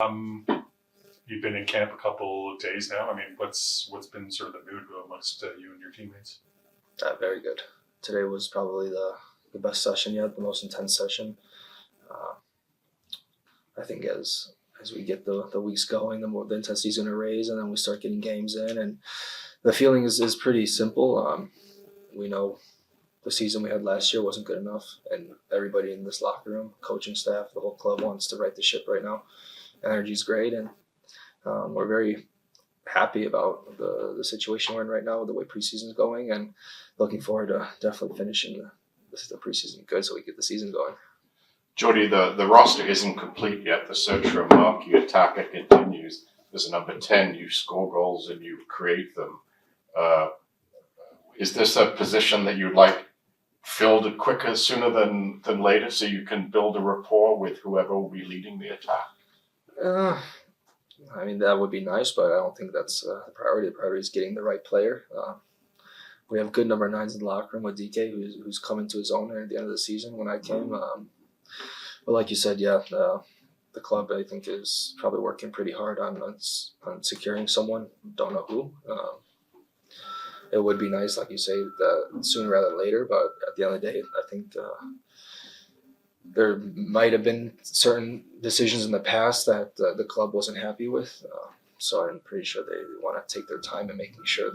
You've been in camp a couple of days now. I mean, what's been sort of the mood amongst you and your teammates? Very good. Today was probably the best session yet, the most intense session. I think as we get the weeks going, the more the intensity is going to raise, and then we start getting games in, and the feeling is pretty simple. We know the season we had last year wasn't good enough, and everybody in this locker room, coaching staff, the whole club wants to right the ship right now. Energy's great, and we're very happy about the situation we're in right now, the way preseason's going, and looking forward to definitely finishing the preseason good so we get the season going. Djordje, the roster isn't complete yet. The search for a marquee attacker continues. There's a number 10. You score goals and you create them. Is this a position that you'd like filled quicker, sooner than later, so you can build a rapport with whoever will be leading the attack? I mean, that would be nice, but I don't think that's the priority. The priority is getting the right player. We have good number 9s in the locker room with DK, who's coming to his own at the end of the season when I came. But like you said, yeah, the club, I think, is probably working pretty hard on securing someone. Don't know who. It would be nice, like you say, sooner rather than later. But at the end of the day, I think there might have been certain decisions in the past that the club wasn't happy with. So I'm pretty sure they want to take their time in making sure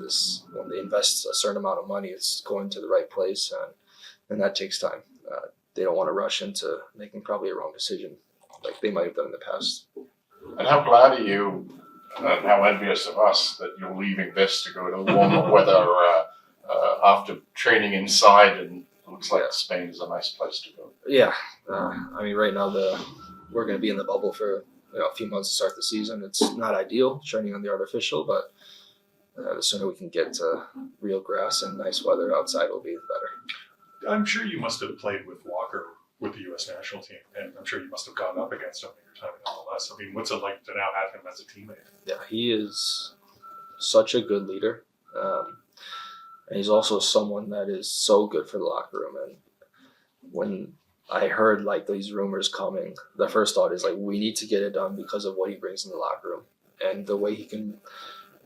when they invest a certain amount of money, it's going to the right place, and that takes time. They don't want to rush into making probably a wrong decision like they might have done in the past. And how glad are you and how envious of us that you're leaving this to go to warmer weather after training inside, and it looks like Spain is a nice place to go. Yeah. I mean, right now we're going to be in the bubble for a few months to start the season. It's not ideal training on the artificial, but the sooner we can get to real grass and nice weather outside will be better. I'm sure you must have played with Walker with the U.S. national team, and I'm sure you must have gone up against him in your time in MLS. I mean, what's it like to now have him as a teammate? Yeah, he is such a good leader. And he's also someone that is so good for the locker room. And when I heard like these rumors coming, the first thought is like, we need to get it done because of what he brings in the locker room and the way he can.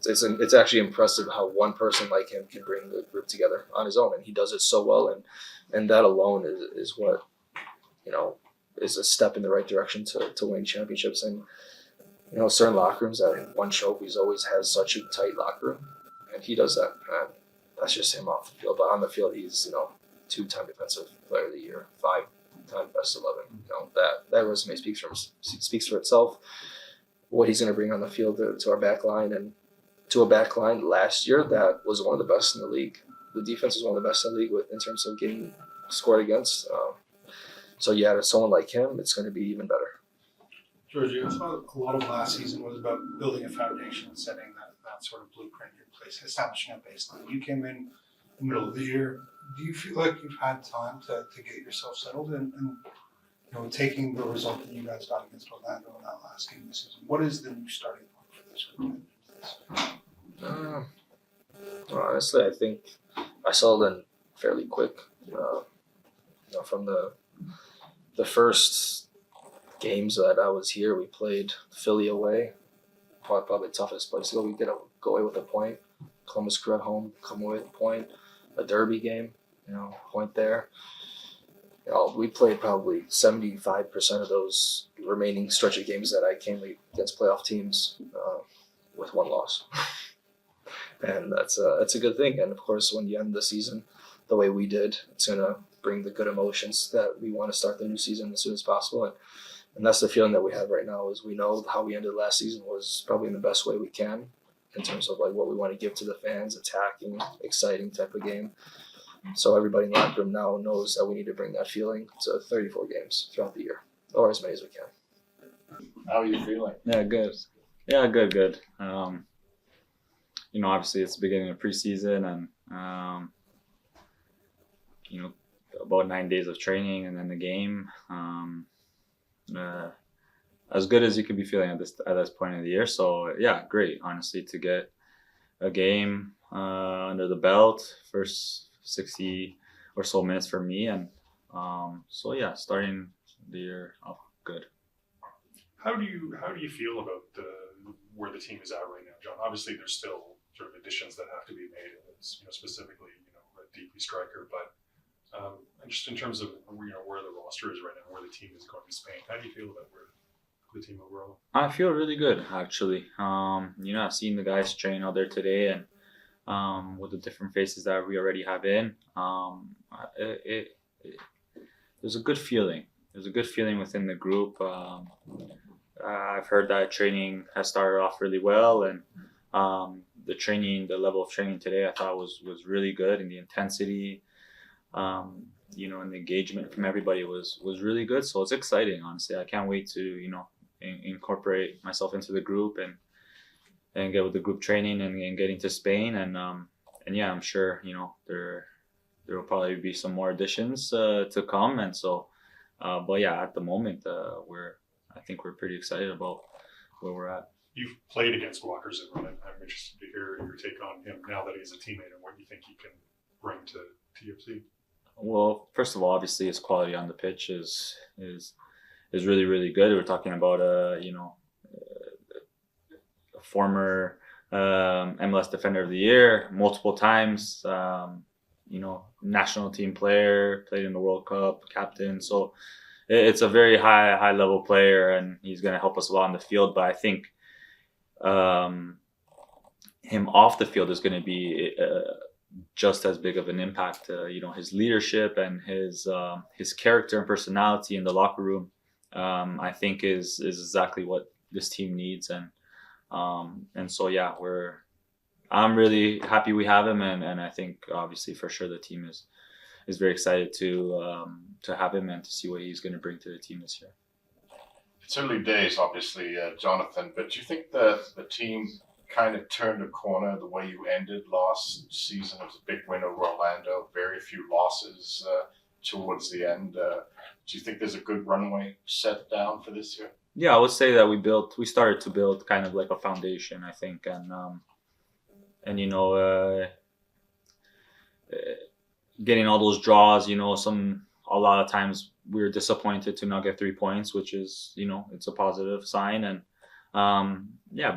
It's actually impressive how one person like him can bring the group together on his own, and he does it so well. And that alone is what is a step in the right direction to win championships. And certain locker rooms that one trophies always has such a tight locker room, and he does that. And that's just him off the field, but on the field he's 2-time defensive player of the year, 5-time best 11. That resume speaks for itself. What he's going to bring on the field to our back line, and to a back line last year that was one of the best in the league. The defense was one of the best in the league in terms of getting scored against. So yeah, to someone like him, it's going to be even better. Djordje, I thought a lot of last season was about building a foundation and setting that sort of blueprint in place, establishing a baseline. You came in the middle of the year. Do you feel like you've had time to get yourself settled and taking the result that you guys got against Orlando in that last game this season? What is the new starting point for this group? Honestly, I think I settled in fairly quick. From the first games that I was here, we played Philly away, probably the toughest place to go. We get go away with a point. Columbus Crew at home, come away with a point. A derby game, point there. We played probably 75% of those remaining stretch of games that I came against playoff teams with one loss. And that's a good thing. And of course, when you end the season the way we did, it's going to bring the good emotions that we want to start the new season as soon as possible. And that's the feeling that we have right now, is we know how we ended last season was probably in the best way we can in terms of like what we want to give to the fans, attacking, exciting type of game. So everybody in the locker room now knows that we need to bring that feeling to 34 games throughout the year, or as many as we can. How are you feeling? Yeah, good. Yeah, good. Obviously it's the beginning of preseason, and about 9 days of training and then the game. As good as you can be feeling at this point of the year. So yeah, great. Honestly, to get a game under the belt, first 60 or so minutes for me, and so yeah, starting the year off good. How do you feel about where the team is at right now, John? Obviously, there's still sort of additions that have to be made, specifically a DP striker. But just in terms of where the roster is right now, where the team is going to Spain, how do you feel about where the team overall? I feel really good actually. I've seen the guys train out there today, and with the different faces that we already have in, there's a good feeling. There's a good feeling within the group. I've heard that training has started off really well, and the level of training today, I thought was really good, and the intensity, and the engagement from everybody was really good. So it's exciting, honestly. I can't wait to incorporate myself into the group and get with the group training and getting to Spain, and yeah, I'm sure there will probably be some more additions to come, and so but yeah, at the moment I think we're pretty excited about where we're at. You've played against Walker Zimmerman. I'm interested to hear your take on him now that he's a teammate and what you think he can bring to TFC. Well, first of all, obviously his quality on the pitch is really, really good. We're talking about a former MLS Defender of the Year multiple times. National team player, played in the World Cup, captain. So it's a very high level player, and he's going to help us a lot on the field. But I think him off the field is going to be just as big of an impact. His leadership and his character and personality in the locker room, I think is exactly what this team needs. And so yeah, I'm really happy we have him, and I think obviously for sure the team is very excited to have him and to see what he's going to bring to the team this year. It's early days, obviously, Jonathan, but do you think the team kind of turned a corner the way you ended last season? It was a big win over Orlando, very few losses towards the end. Do you think there's a good runway set down for this year? Yeah, I would say that we started to build kind of like a foundation, I think, and getting all those draws, a lot of times we were disappointed to not get 3 points, which is, it's a positive sign. And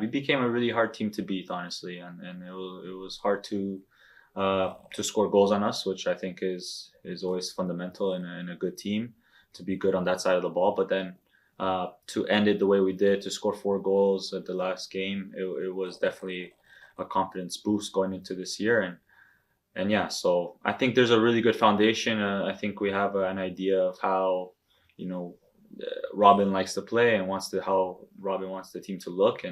we became a really hard team to beat, honestly. And it was hard to score goals on us, which I think is always fundamental in a good team, to be good on that side of the ball. But then to end it the way we did, to score 4 goals at the last game, it was definitely a confidence boost going into this year. And yeah, so I think there's a really good foundation. I think we have an idea of how, Robin likes to play and how Robin wants the team to look.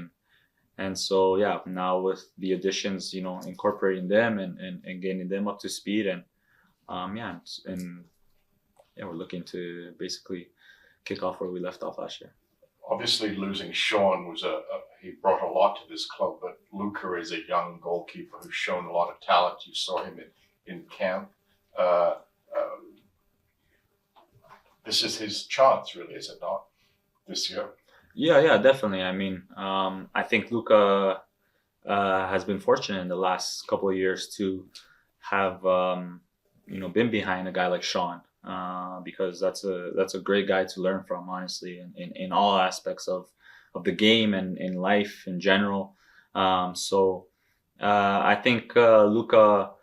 And so, yeah, now with the additions, incorporating them and getting them up to speed. And we're looking to basically kick off where we left off last year. Obviously, losing Sean he brought a lot to this club, but Luka is a young goalkeeper who's shown a lot of talent. You saw him in camp. This is his chance, really, is it not, this year? Yeah, definitely. I mean, I think Luka has been fortunate in the last couple of years to have, been behind a guy like Sean. Because that's a great guy to learn from, honestly, in all aspects of the game and in life in general. So I think Luka,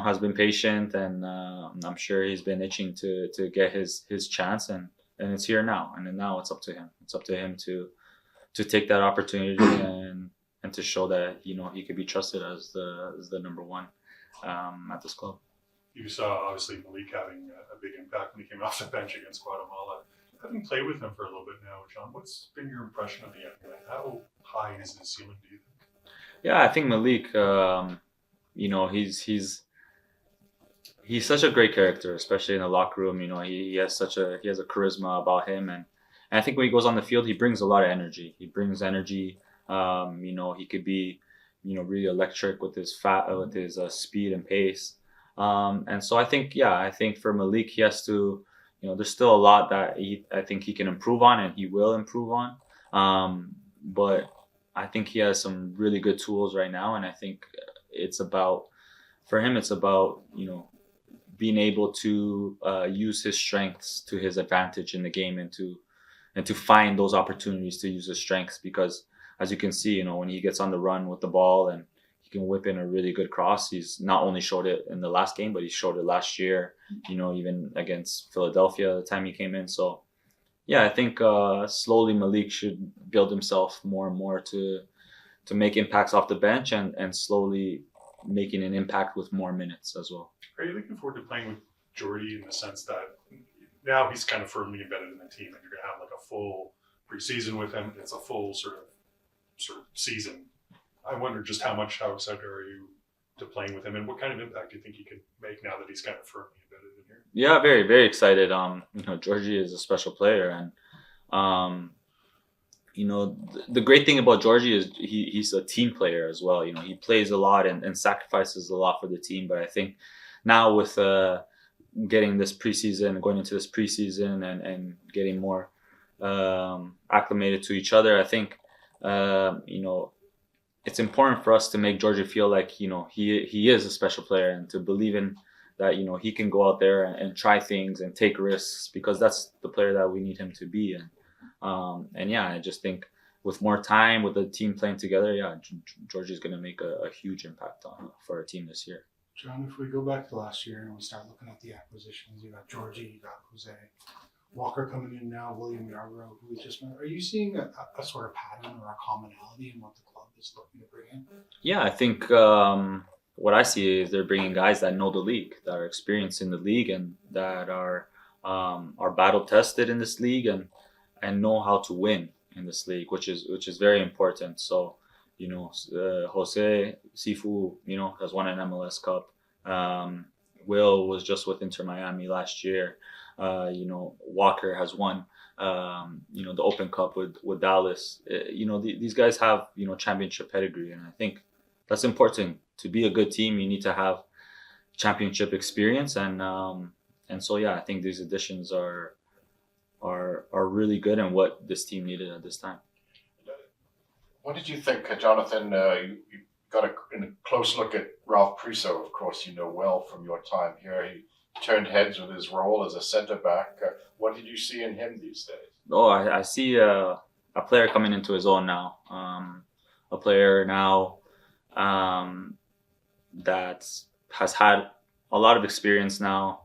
has been patient, and I'm sure he's been itching to get his chance, and it's here now. And then now it's up to him. It's up to him to take that opportunity and to show that he could be trusted as the number one at this club. You saw, obviously, Malik having a big impact when he came off the bench against Guatemala. Having played with him for a little bit now, John, what's been your impression of the young guy? How high is his ceiling, do you think? Yeah, I think Malik, he's such a great character, especially in the locker room. He has a charisma about him, and I think when he goes on the field, he brings a lot of energy. He could be, really electric with his speed and pace. And so I think for Malik, he has to, there's still a lot that I think he can improve on, and he will improve on. But I think he has some really good tools right now. And I think for him, it's about, being able to use his strengths to his advantage in the game, and to find those opportunities to use his strengths. Because as you can see, you know, when he gets on the run with the ball and he can whip in a really good cross, he's not only showed it in the last game, but he showed it last year, you know, even against Philadelphia the time he came in. So yeah, I think slowly Malik should build himself more and more to make impacts off the bench, and slowly making an impact with more minutes as well. Are you looking forward to playing with Djordje in the sense that now he's kind of firmly embedded in the team, and you're going to have like a full preseason with him? It's a full sort of season. I wonder just how excited are you to playing with him, and what kind of impact do you think he can make now that he's kind of firmly embedded in here? Yeah, very, very excited. You know, Djordje is a special player, and you know, the great thing about Djordje is he's a team player as well. You know, he plays a lot and sacrifices a lot for the team. But I think now with getting this preseason, going into this preseason, and getting more acclimated to each other, I think you know, it's important for us to make Djordje feel like, you know, he is a special player, and to believe in that, you know, he can go out there and try things and take risks, because that's the player that we need him to be. And yeah, I just think with more time, with the team playing together, yeah, Djordje is going to make a huge impact for our team this year. John, if we go back to last year and we start looking at the acquisitions, you got Djordje, you got Jose, Walker coming in now, William Yarbrough, who we just met. Are you seeing a sort of pattern or a commonality in what the club is looking to bring in? Yeah, I think what I see is they're bringing guys that know the league, that are experienced in the league, and that are battle tested in this league, and know how to win in this league, which is very important. So, you know, Jose Sifu, you know, has won an MLS Cup. Will was just with Inter Miami last year. You know, Walker has won, you know, the Open Cup with Dallas. You know, these guys have, you know, championship pedigree, and I think that's important. To be a good team, you need to have championship experience, and so yeah, I think these additions are really good and what this team needed at this time. What did you think, Jonathan? You got a close look at Ralph Priso, of course, you know well from your time here. He turned heads with his role as a centre back. What did you see in him these days? Oh, I see a player coming into his own now. A player now that has had a lot of experience now.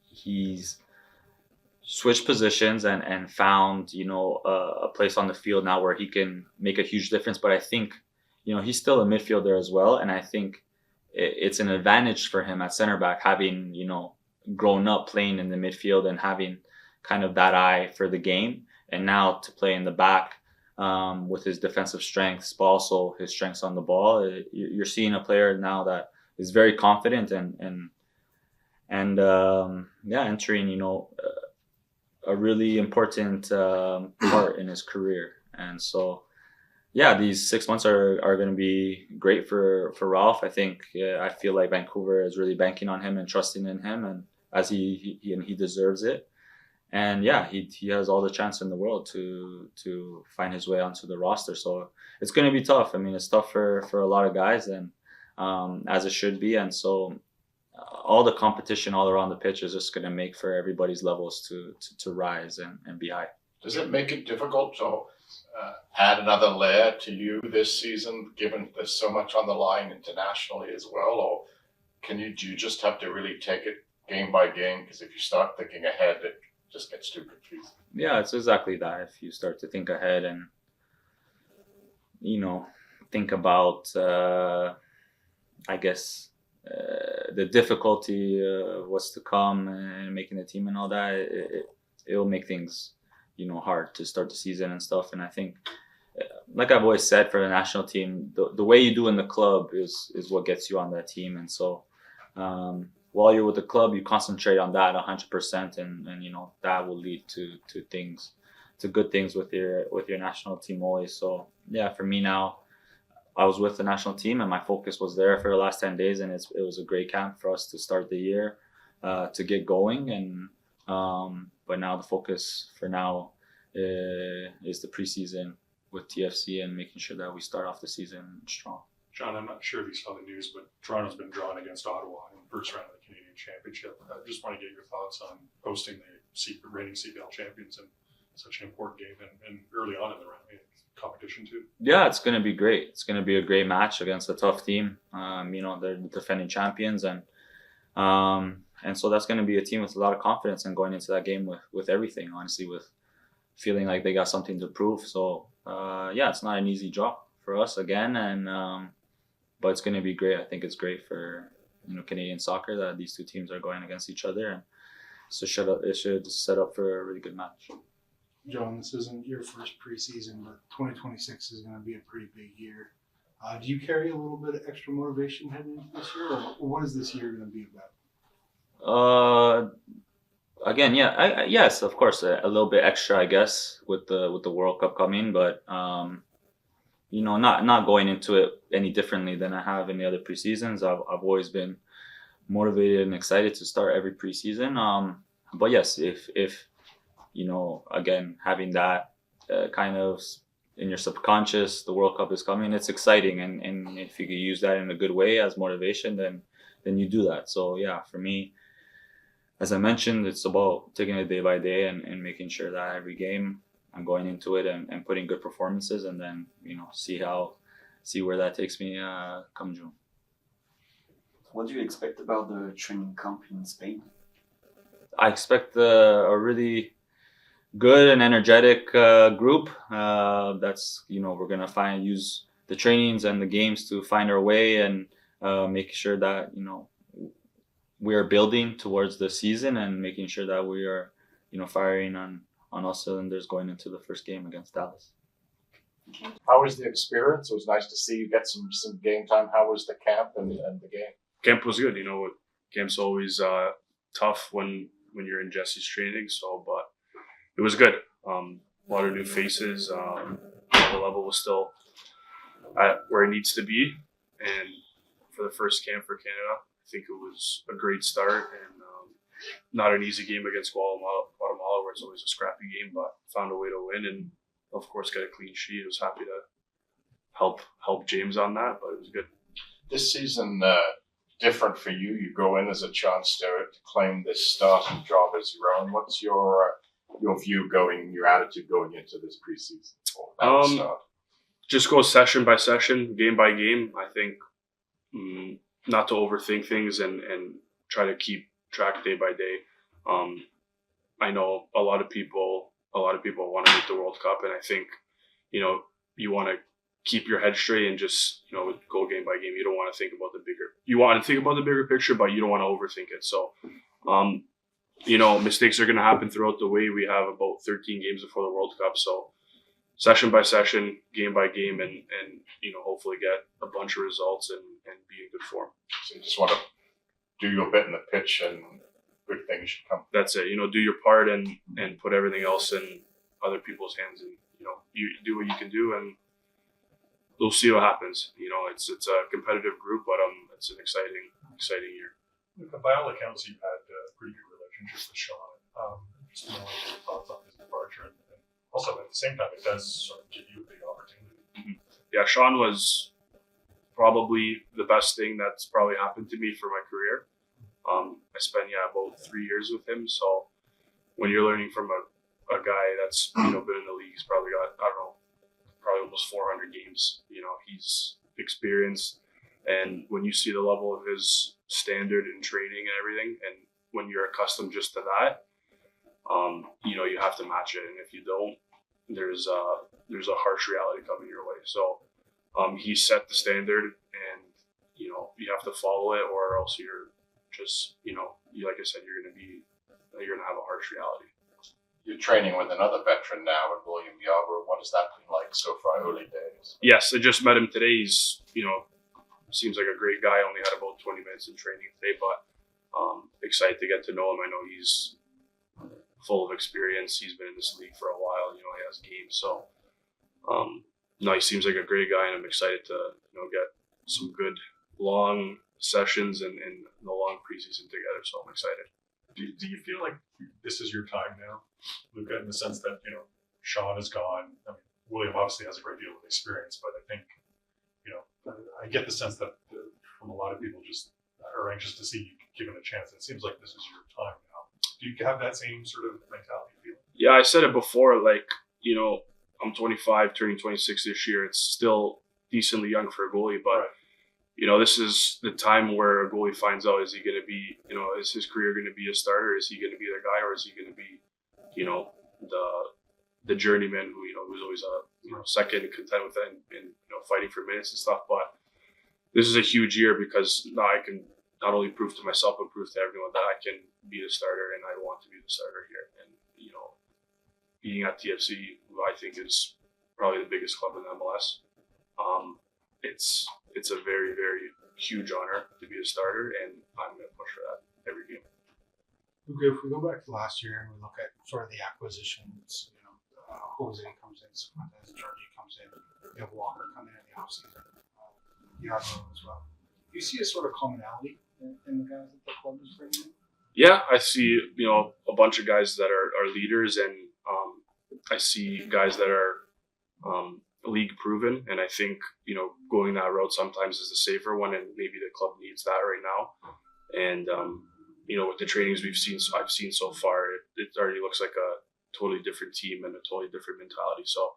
He's switched positions and found, you know, a place on the field now where he can make a huge difference. But I think, you know, he's still a midfielder as well, and I think it's an advantage for him at center back, having, you know, grown up playing in the midfield and having kind of that eye for the game, and now to play in the back with his defensive strengths, but also his strengths on the ball. You're seeing a player now that is very confident and yeah, entering, you know, a really important part in his career. And so, yeah, these 6 months are going to be great for Ralph. I think, I feel like Vancouver is really banking on him and trusting in him, and as he deserves it. And yeah, he has all the chance in the world to find his way onto the roster. So it's going to be tough. I mean, it's tough for a lot of guys, and as it should be. And so all the competition all around the pitch is just going to make for everybody's levels to rise and be high. Does it make it difficult to add another layer to you this season, given there's so much on the line internationally as well? Or do you just have to really take it game by game? Because if you start thinking ahead, it just gets too confusing. Yeah, it's exactly that. If you start to think ahead and, you know, think about, I guess, the difficulty of what's to come and making the team and all that, it will make things, you know, hard to start the season and stuff. And I think, like I've always said, for the national team, the way you do in the club is what gets you on that team. And so while you're with the club, you concentrate on that 100%, and you know, that will lead to things, to good things with your national team always. So yeah, for me now, I was with the national team and my focus was there for the last 10 days, and it was a great camp for us to start the year, to get going. And but now the focus for now is the preseason with TFC and making sure that we start off the season strong. John, I'm not sure if you saw the news, but Toronto's been drawn against Ottawa in the first round of the Canadian Championship. I just want to get your thoughts on hosting reigning CPL champions and such an important game and early on in the competition too. Yeah, it's going to be great. It's going to be a great match against a tough team. They're the defending champions, and so that's going to be a team with a lot of confidence and going into that game with everything, honestly, with feeling like they got something to prove. So it's not an easy draw for us again, but it's going to be great. I think it's great for Canadian soccer that these two teams are going against each other, and so it should set up for a really good match. John, this isn't your first preseason, but 2026 is going to be a pretty big year. Do you carry a little bit of extra motivation heading into this year, or what is this year going to be about? Again, yes, of course, a little bit extra, I guess, with the World Cup coming, but not going into it any differently than I have in the other preseasons. I've always been motivated and excited to start every preseason. But yes, if again, having that kind of in your subconscious, the World Cup is coming, it's exciting, and if you could use that in a good way as motivation, then you do that. So yeah, for me, as I mentioned, it's about taking it day by day and making sure that every game I'm going into it and putting good performances, and then see where that takes me come June. What do you expect about the training camp in Spain? I expect a really good and energetic group. That's we're gonna use the trainings and the games to find our way and make sure that we are building towards the season and making sure that we are firing on all cylinders going into the first game against Dallas. How was the experience? It was nice to see you get some game time. How was the camp and the game? Camp was good. Camp's always tough when you're in Jesse's training. But it was good. A lot of new faces. The level was still at where it needs to be. And for the first camp for Canada, I think it was a great start and not an easy game against Guatemala, where it's always a scrappy game, but found a way to win and of course get a clean sheet. I was happy to help James on that, but it was good. This season, different for you. You go in as a chance to claim this starting job as your own. What's your view your attitude going into this preseason? Just go session by session, game by game. I think not to overthink things and try to keep track day by day. I know a lot of people want to make the World Cup, and I think you want to keep your head straight and just go game by game. You don't want to think about the bigger picture, but you don't want to overthink it. So mistakes are going to happen throughout the way. We have about 13 games before the World Cup, so session by session, game by game, and hopefully get a bunch of results and be in good form. So you just want to do your bit in the pitch and good things should come. That's it. Do your part and put everything else in other people's hands, and you do what you can do, and we'll see what happens. It's a competitive group, but it's an exciting year. By all accounts, you've had a pretty good relationship with Sean. Just knowing your thoughts on his departure, and also at the same time, it does sort of give you a big opportunity. Mm-hmm. Yeah, Sean was probably the best thing that's probably happened to me for my career. I spent about 3 years with him. So when you're learning from a guy that's been in the league, he's probably got probably almost 400 games. He's experienced, and when you see the level of his standard in training and everything, and when you're accustomed just to that, you have to match it, and if you don't, there's a harsh reality coming your way. So he set the standard, and you have to follow it, or else you're just like I said, you're gonna have a harsh reality. You're training with another veteran now, with William Yarbrough. What has that been like so far, early days? Yes, I just met him today. He's seems like a great guy. Only had about 20 minutes in training today, but excited to get to know him. I know he's full of experience. He's been in this league for a while. He has games. So, he seems like a great guy, and I'm excited to get some good long sessions and the long preseason together. So I'm excited. Do you feel like this is your time now, Luka, in the sense that Sean is gone? I mean, William obviously has a great deal of experience, but I think I get the sense that from a lot of people just are anxious to see you given a chance. It seems like this is your time now. Do you have that same sort of Yeah, I said it before. Like, I'm 25, turning 26 this year. It's still decently young for a goalie, but Right. this is the time where a goalie finds out, is he going to be, is his career going to be a starter? Is he going to be the guy, or is he going to be, the journeyman who, who's always second and content with it and fighting for minutes and stuff. But this is a huge year because now I can not only prove to myself but prove to everyone that I can be the starter and I want to be the starter here. And being at TFC, who I think is probably the biggest club in MLS, it's a very, very huge honor to be a starter, and I'm going to push for that every game. Okay, if we go back to last year and we look at sort of the acquisitions, Jose comes in, Fuentes, Djordje comes in, you have Walker coming in the offseason, Yarbrough as well. Do you see a sort of commonality in the guys that the club is bringing in? Yeah, I see, a bunch of guys that are leaders, and I see guys that are league proven, and I think, going that route sometimes is the safer one, and maybe the club needs that right now. And, with the trainings I've seen so far, it already looks like a totally different team and a totally different mentality. So,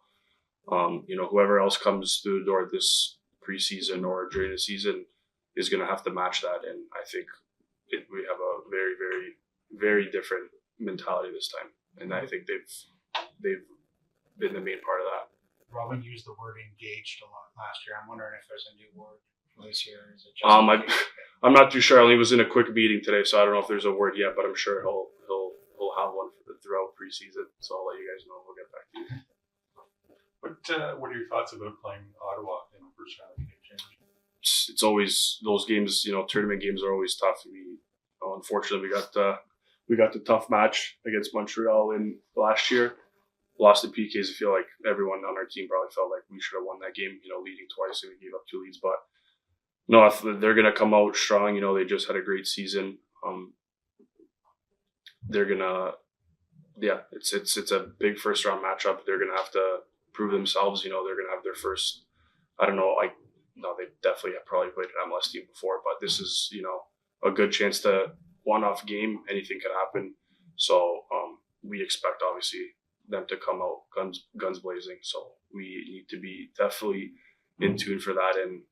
whoever else comes through the door this preseason or during the season is going to have to match that. And I think we have a very, very, very different mentality this time. And I think they've been the main part of that. Robin used the word engaged a lot last year. I'm wondering if there's a new word for this year. Is it just I'm not too sure. I only was in a quick meeting today, so I don't know if there's a word yet, but I'm sure he'll have one throughout preseason. So I'll let you guys know. We'll get back to you. What are your thoughts about playing Ottawa in the first round of the game championship? It's always those games. Tournament games are always tough. Unfortunately, we got the tough match against Montreal in last year. Lost the PKs. I feel like everyone on our team probably felt like we should have won that game. Leading twice and we gave up 2 leads. But no, if they're gonna come out strong, they just had a great season. They're gonna, it's a big first round matchup. They're gonna have to prove themselves. They're gonna have their first. I don't know. They definitely have probably played an MLS team before, but this is a good chance to one-off game. Anything can happen. So we expect obviously them to come out guns blazing. So we need to be definitely in tune for that and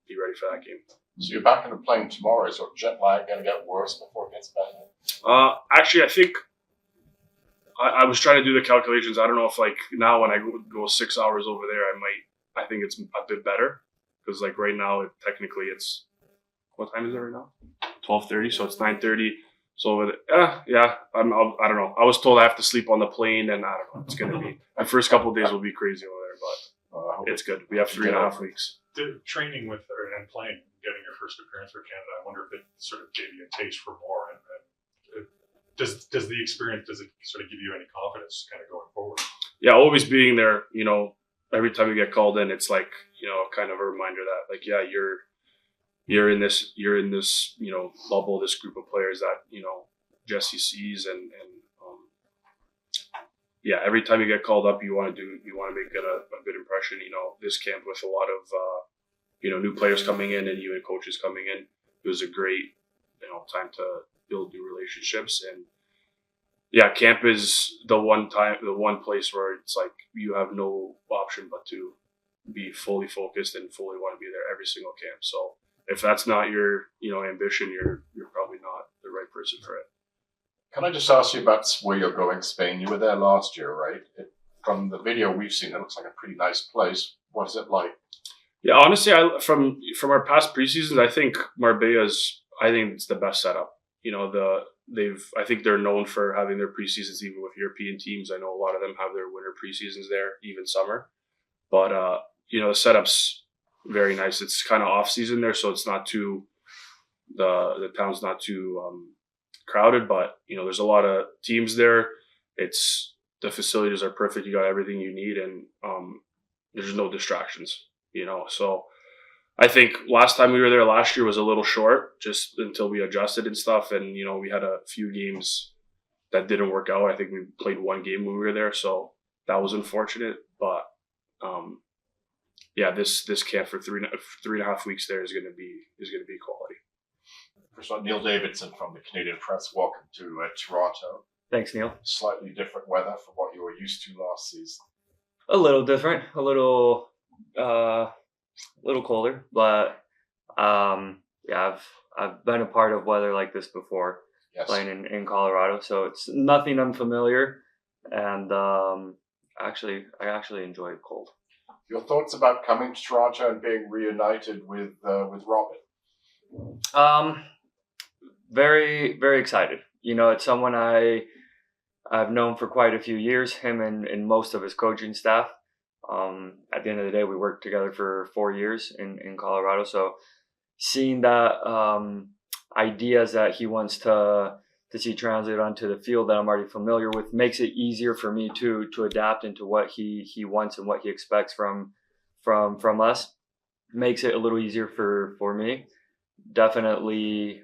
be ready for that game. So you're back into playing tomorrow. Is your jet lag going to get worse before it gets better? Actually, I think I was trying to do the calculations. I don't know if now when I go 6 hours over there, I think it's a bit better because right now technically it's, what time is it right now? 12:30. So it's 9:30. So I don't know. I was told I have to sleep on the plane, and I don't know. It's gonna be the first couple of days will be crazy over there, but it's good. We have 3.5 weeks. Training with and playing, getting your first appearance for Canada. I wonder if it sort of gave you a taste for more. And does the experience sort of give you any confidence kind of going forward? Yeah, always being there. Every time you get called in, it's kind of a reminder that you're in this bubble, this group of players that Jesse sees, and every time you get called up, you want to make a good impression. This camp with a lot of new players coming in and even coaches coming in, it was a great time to build new relationships. And camp is the one place where it's you have no option but to be fully focused and fully want to be there every single camp. So if that's not your ambition, you're probably not the right person for it. Can I just ask you about where you're going, Spain? You were there last year, right? From the video we've seen, it looks like a pretty nice place. What is it like? Yeah, honestly, from our past preseasons, I think it's the best setup. I think they're known for having their preseasons even with European teams. I know a lot of them have their winter preseasons there, even summer. But the setup's very nice. It's kind of off season there, so it's not too the town's not too crowded. But there's a lot of teams there. The facilities are perfect. You got everything you need, and there's no distractions. So I think last time we were there last year was a little short, just until we adjusted and stuff. And we had a few games that didn't work out. I think we played one game when we were there, so that was unfortunate. But this camp for 3.5 weeks there is going to be quality. First of all, Neil Davidson from the Canadian Press. Welcome to Toronto. Thanks, Neil. Slightly different weather from what you were used to last season. A little different, a little colder, but yeah, I've been a part of weather like this before, Yes. playing in Colorado, so it's nothing unfamiliar, and I actually enjoy it cold. Your thoughts about coming to Toronto and being reunited with Robin? Very, very excited. You know, it's someone I've known for quite a few years, him and most of his coaching staff. At the end of the day, we worked together for 4 years in Colorado. So seeing that ideas that he wants to see translated onto the field that I'm already familiar with makes it easier for me to adapt into what he wants and what he expects from us. Makes it a little easier for me. Definitely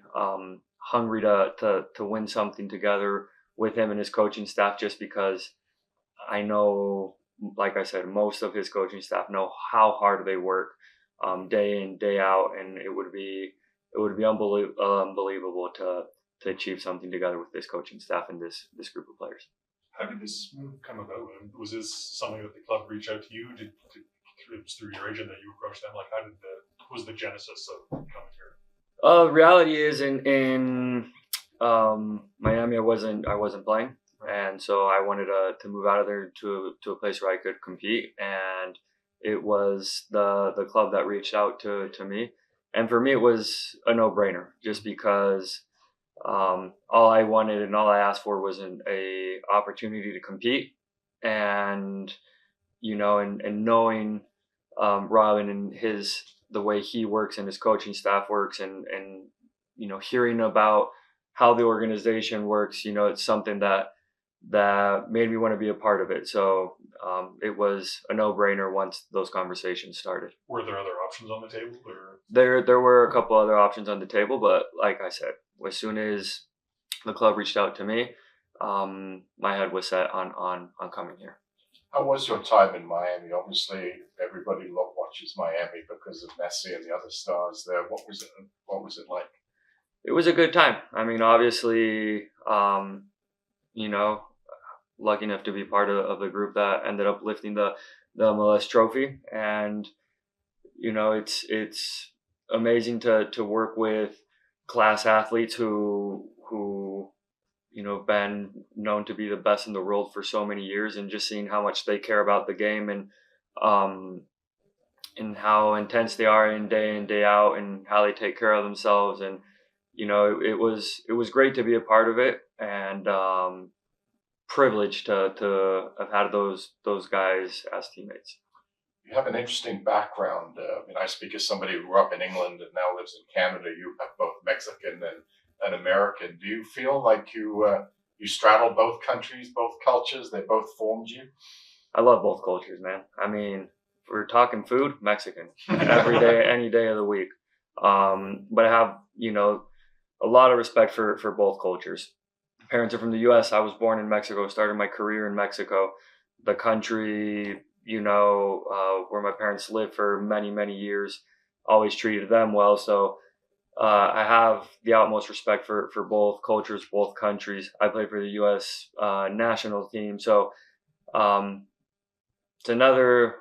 hungry to win something together with him and his coaching staff, just because I know, like I said, most of his coaching staff know how hard they work day in, day out, and it would be unbelievable to achieve something together with this coaching staff and this group of players. How did this move come about? Was this something that the club reached out to you? It was through your agent that you approached them? Like, what was the genesis of coming here? Reality is in Miami, I wasn't playing, and so I wanted to move out of there to a place where I could compete, and it was the club that reached out to me, and for me it was a no-brainer, just because all I wanted and all I asked for was a opportunity to compete, and you know, and knowing Robin and the way he works and his coaching staff works, and you know, hearing about how the organization works, you know, it's something that made me want to be a part of it. So it was a no-brainer once those conversations started. Were there other options on the table, or? There were a couple other options on the table, but like I said, as soon as the club reached out to me, my head was set on coming here. How was your time in Miami? Obviously, everybody watches Miami because of Messi and the other stars there. What was it like? It was a good time. I mean, obviously, you know, lucky enough to be part of the group that ended up lifting the MLS trophy, and you know, it's amazing to work with class athletes who you know, been known to be the best in the world for so many years, and just seeing how much they care about the game, and how intense they are in, day out, and how they take care of themselves. And you know, it was great to be a part of it, and privileged to have had those guys as teammates. You have an interesting background. I mean, I speak as somebody who grew up in England and now lives in Canada. You have both Mexican and American. Do you feel like you straddle both countries, both cultures? They both formed you? I love both cultures, man. I mean, if we're talking food, Mexican every day, any day of the week. But I have, you know, a lot of respect for both cultures. Parents are from the U.S. I was born in Mexico, started my career in Mexico. The country, you know, where my parents lived for many, many years, always treated them well. So I have the utmost respect for both cultures, both countries. I played for the U.S. National team, so it's another.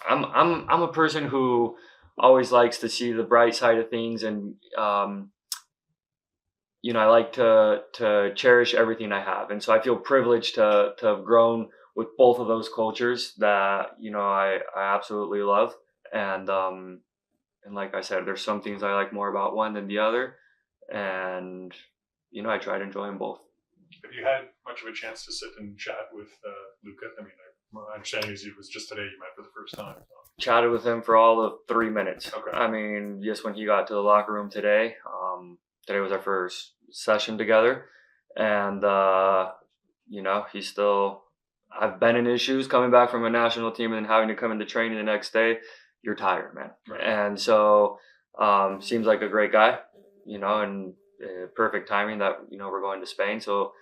I'm a person who always likes to see the bright side of things, and you know, I like to cherish everything I have, and so I feel privileged to have grown with both of those cultures that, you know, I absolutely love, and like I said, there's some things I like more about one than the other, and you know, I try to enjoy them both. Have you had much of a chance to sit and chat with Luka? I mean, my understanding is it was just today you met for the first time. So. Chatted with him for all of 3 minutes. Okay. I mean, just when he got to the locker room today. Today was our first session together, and you know, he's still. I've been in his shoes coming back from a national team and then having to come into training the next day. You're tired, man. Right. And so seems like a great guy, you know, and perfect timing that, you know, we're going to Spain. So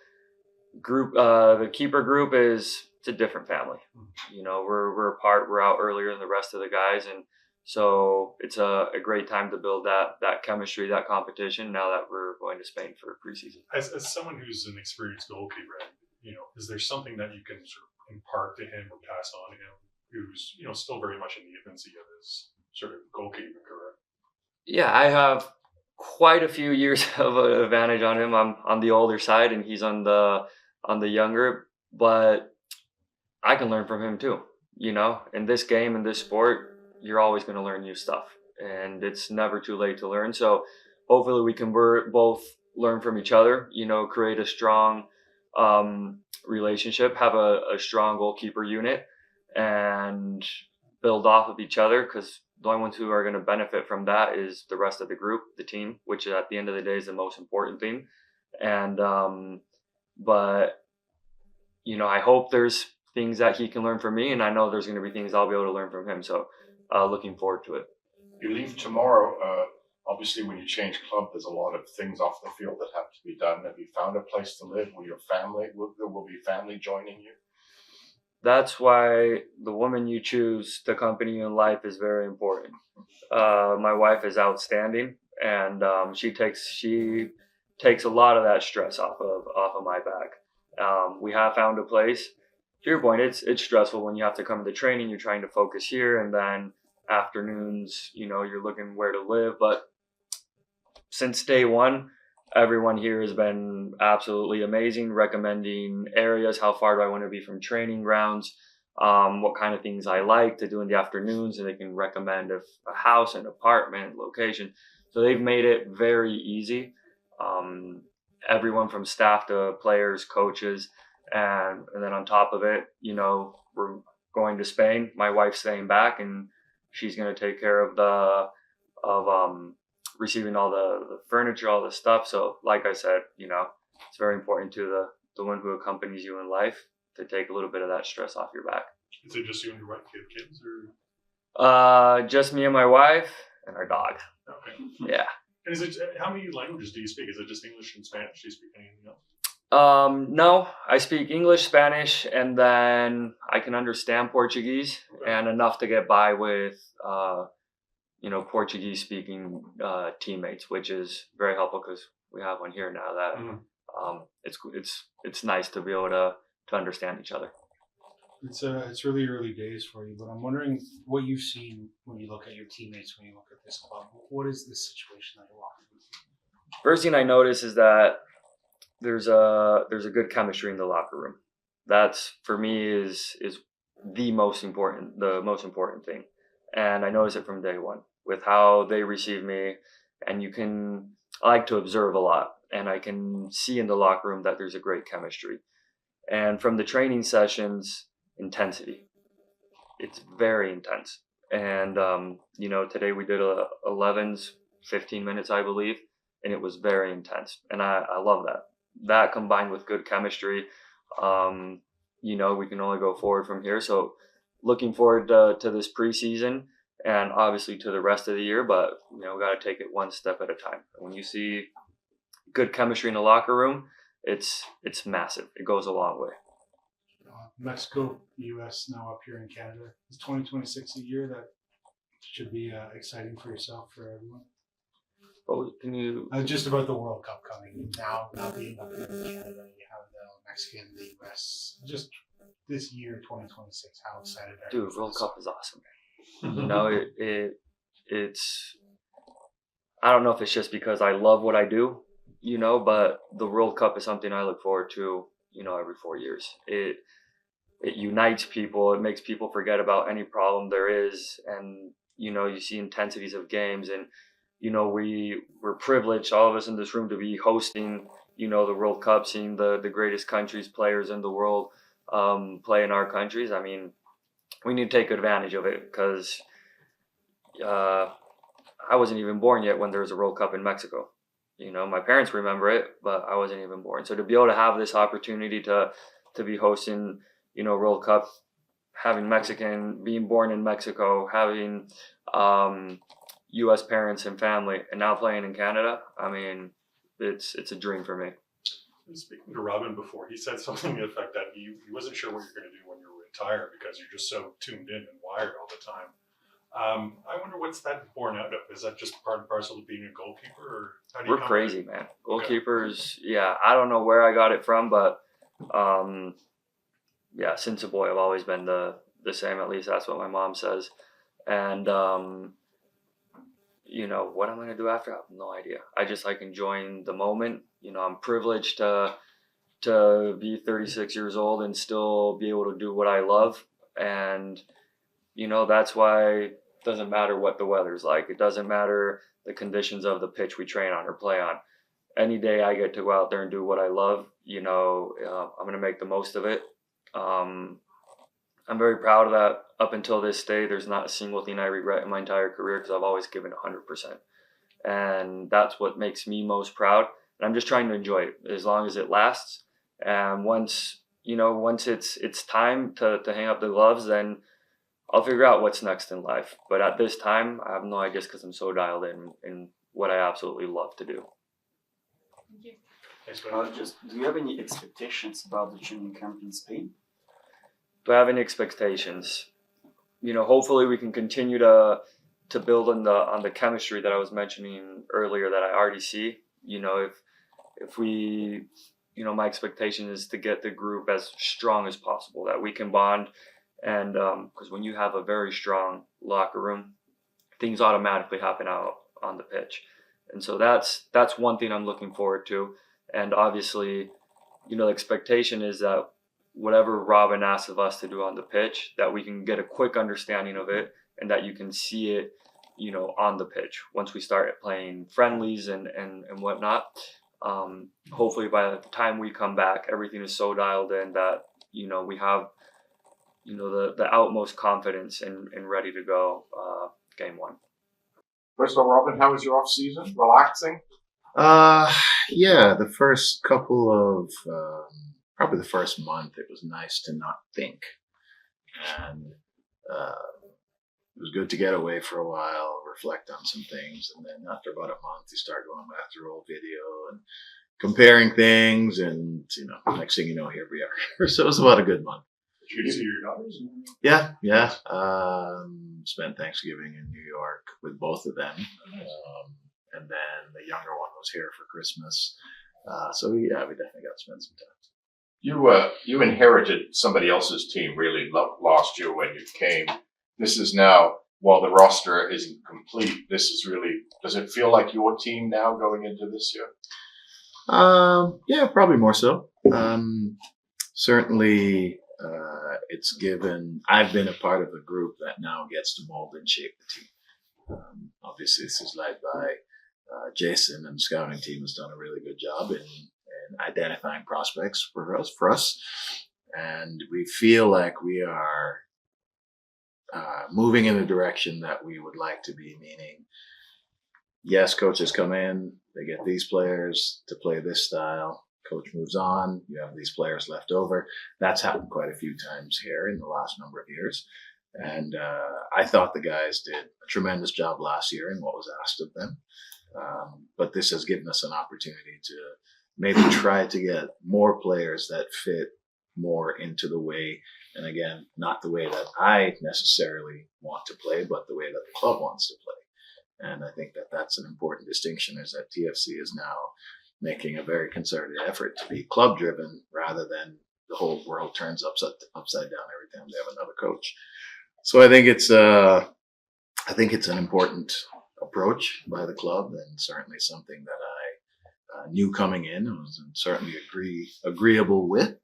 the keeper group it's a different family. You know, we're apart. We're out earlier than the rest of the guys, and So it's a great time to build that chemistry, that competition. Now that we're going to Spain for preseason. As someone who's an experienced goalkeeper, is there something that you can sort of impart to him or pass on to him, who's still very much in the infancy of his sort of goalkeeping career? Yeah, I have quite a few years of an advantage on him. I'm on the older side, and he's on the younger. But I can learn from him too. In this game, in this sport, you're always going to learn new stuff, and it's never too late to learn. So hopefully we can both learn from each other. Create a strong relationship, have a strong goalkeeper unit, and build off of each other, because the only ones who are going to benefit from that is the rest of the group, the team, which at the end of the day is the most important thing. And but I hope there's things that he can learn from me, and I know there's going to be things I'll be able to learn from him. So looking forward to it. You leave tomorrow. Obviously, when you change club, there's a lot of things off the field that have to be done. Have you found a place to live? Will be family joining you? That's why the woman you choose to accompany you in life is very important. My wife is outstanding, and she takes a lot of that stress off of my back. We have found a place. To your point, it's stressful when you have to come to training. You're trying to focus here, and then afternoons, you're looking where to live. But since day one, everyone here has been absolutely amazing, recommending areas, how far do I want to be from training grounds, what kind of things I like to do in the afternoons, and they can recommend a house, an apartment, location. So they've made it very easy. Everyone from staff to players, coaches, and then on top of it, we're going to Spain. My wife's staying back, and she's going to take care of receiving all the furniture, all the stuff. So like I said, it's very important to the one who accompanies you in life to take a little bit of that stress off your back. Is it just you and your wife? Do you have kids, or? Just me and my wife and our dog. Okay. Yeah. And how many languages do you speak? Is it just English and Spanish? Do you speak anything else? No, I speak English, Spanish, and then I can understand Portuguese, and enough to get by with Portuguese speaking teammates, which is very helpful because we have one here now that it's nice to be able to understand each other. It's really early days for you, but I'm wondering what you've seen when you look at your teammates, when you look at this club. What is the situation that you're walking through? First thing I notice is that there's a good chemistry in the locker room. That's, for me, is the most important thing. And I notice it from day one with how they receive me. And I like to observe a lot, and I can see in the locker room that there's a great chemistry. And from the training sessions, intensity. It's very intense. And, today we did 11s, 15 minutes, I believe, and it was very intense. And I love that. That combined with good chemistry, we can only go forward from here. So looking forward to this preseason and obviously to the rest of the year, but we got to take it one step at a time. When you see good chemistry in the locker room, it's massive. It goes a long way. Mexico, the U.S. now up here in Canada. Is 2026 a year that should be exciting for yourself, for everyone? Oh, can you? Just about the World Cup coming now being up here in Canada, you have the Mexican, the U.S. Just this year, 2026. How excited are you? Dude, World Cup is awesome. It's. I don't know if it's just because I love what I do, but the World Cup is something I look forward to, every 4 years. It unites people. It makes people forget about any problem there is, and you see intensities of games, and we're privileged, all of us in this room, to be hosting, the World Cup, seeing the greatest countries, players in the world play in our countries. I mean, we need to take advantage of it, because I wasn't even born yet when there was a World Cup in Mexico. My parents remember it, but I wasn't even born. So to be able to have this opportunity to be hosting, World Cup, having Mexican, being born in Mexico, having U.S. parents and family, and now playing in Canada, I mean, it's a dream for me. Speaking to Robin before, he said something to the effect that he wasn't sure what you're going to do when you retire because you're just so tuned in and wired all the time. I wonder what's that born out of? Is that just part and parcel of being a goalkeeper, or how do you We're come crazy, man. Goalkeepers, yeah. I don't know where I got it from, but yeah, since a boy, I've always been the same. At least that's what my mom says. And you know what I'm gonna do after, I have no idea. I just like enjoying the moment. You know, I'm privileged to be 36 years old and still be able to do what I love. And you know, that's why it doesn't matter what the weather's like. It doesn't matter the conditions of the pitch we train on or play on. Any day I get to go out there and do what I love, you know, I'm going to make the most of it. I'm very proud of that. Up until this day, there's not a single thing I regret in my entire career because I've always given 100%. And that's what makes me most proud. And I'm just trying to enjoy it as long as it lasts. And once it's time to hang up the gloves, then I'll figure out what's next in life. But at this time, I have no idea because I'm so dialed in what I absolutely love to do. Thanks, man. Do you have any expectations about the training camp in Spain? Do I have any expectations? You know, hopefully we can continue to build on the chemistry that I was mentioning earlier that I already see. You know, if we, you know, my expectation is to get the group as strong as possible, that we can bond. And because when you have a very strong locker room, things automatically happen out on the pitch. And so that's one thing I'm looking forward to. And obviously, you know, the expectation is that whatever Robin asks of us to do on the pitch, that we can get a quick understanding of it and that you can see it, you know, on the pitch once we start playing friendlies and whatnot. Hopefully by the time we come back, everything is so dialed in that, you know, we have, you know, the utmost confidence and ready to go game one. First of all, Robin, how was your off season? Relaxing? Yeah, the first couple of, probably the first month, it was nice to not think. And it was good to get away for a while, reflect on some things. And then after about a month, you start going back through old video and comparing things. And, you know, next thing you know, here we are. So it was about a good month. Did you see your daughters? Yeah. Spent Thanksgiving in New York with both of them. And then the younger one was here for Christmas. So yeah, we definitely got to spend some time. You inherited somebody else's team really last year when you came. This is now, while the roster isn't complete, this is really, does it feel like your team now going into this year? Yeah, probably more so. Certainly, it's given, I've been a part of a group that now gets to mold and shape the team. Obviously, this is led by Jason, and the scouting team has done a really good job in identifying prospects for us. And we feel like we are moving in the direction that we would like to be, meaning, yes, coaches come in, they get these players to play this style. Coach moves on, you have these players left over. That's happened quite a few times here in the last number of years. And I thought the guys did a tremendous job last year in what was asked of them. But this has given us an opportunity to maybe try to get more players that fit more into the way, and again, not the way that I necessarily want to play, but the way that the club wants to play. And I think that that's an important distinction, is that TFC is now making a very concerted effort to be club driven rather than the whole world turns upside down every time they have another coach. So I think it's an important approach by the club, and certainly something that I knew coming in and was certainly agreeable with.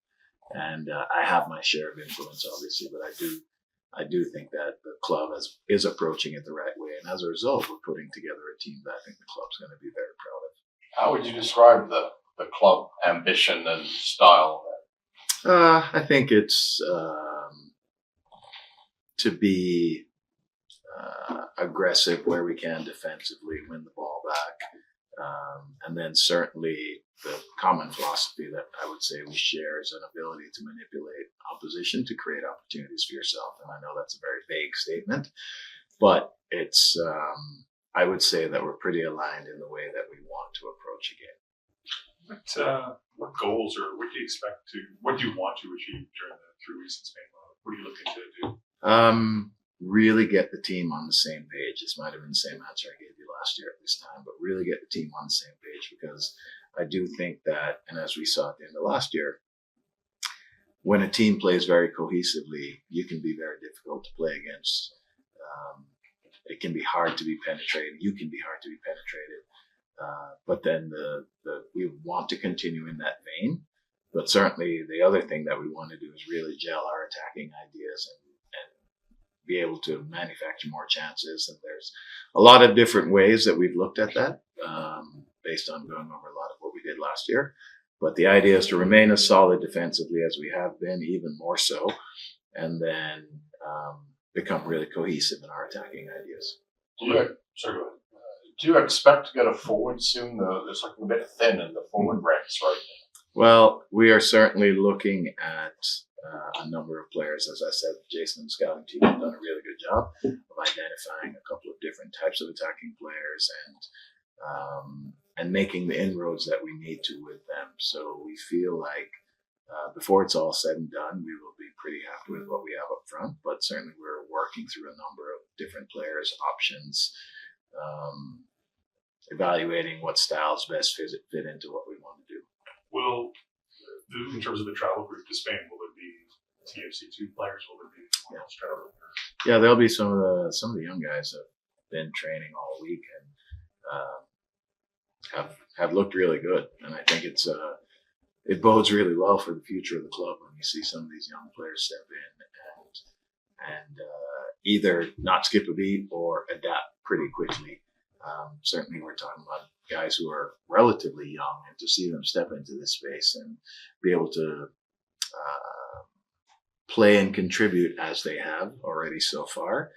And I have my share of influence, obviously, but I do think that the club is approaching it the right way, and as a result, we're putting together a team that I think the club's going to be very proud of. How would you describe the club ambition and style? I think it's to be aggressive where we can defensively, win the ball back. And then certainly the common philosophy that I would say we share is an ability to manipulate opposition to create opportunities for yourself. And I know that's a very vague statement, but it's, I would say that we're pretty aligned in the way that we want to approach a game. What goals or what do you want to achieve during the 3 weeks in Spain? What are you looking to do? really get the team on the same page. This might have been the same answer I gave you last year at this time, but really get the team on the same page, because I do think that, and as we saw at the end of last year, when a team plays very cohesively, you can be very difficult to play against. It can be hard to be penetrated. You can be hard to be penetrated. But then we want to continue in that vein. But certainly the other thing that we want to do is really gel our attacking ideas and be able to manufacture more chances. And there's a lot of different ways that we've looked at that, based on going over a lot of what we did last year. But the idea is to remain as solid defensively as we have been, even more so, and then become really cohesive in our attacking ideas. Sorry, go ahead. Do you expect to get a forward soon? It's looking a bit thin in the forward ranks right now. Well, we are certainly looking at a number of players. As I said, Jason and the scouting team have done a really good job of identifying a couple of different types of attacking players and making the inroads that we need to with them. So we feel like before it's all said and done, we will be pretty happy with what we have up front. But certainly we're working through a number of different players, options, evaluating what styles best fit into what we want to do. Will, in terms of the travel group to Spain, will it be TFC2 players? Will it be someone else traveling? Yeah, there'll be some of the young guys have been training all week and have looked really good, and I think it bodes really well for the future of the club when you see some of these young players step in and either not skip a beat or adapt pretty quickly. Certainly, we're talking about guys who are relatively young, and to see them step into this space and be able to play and contribute as they have already so far,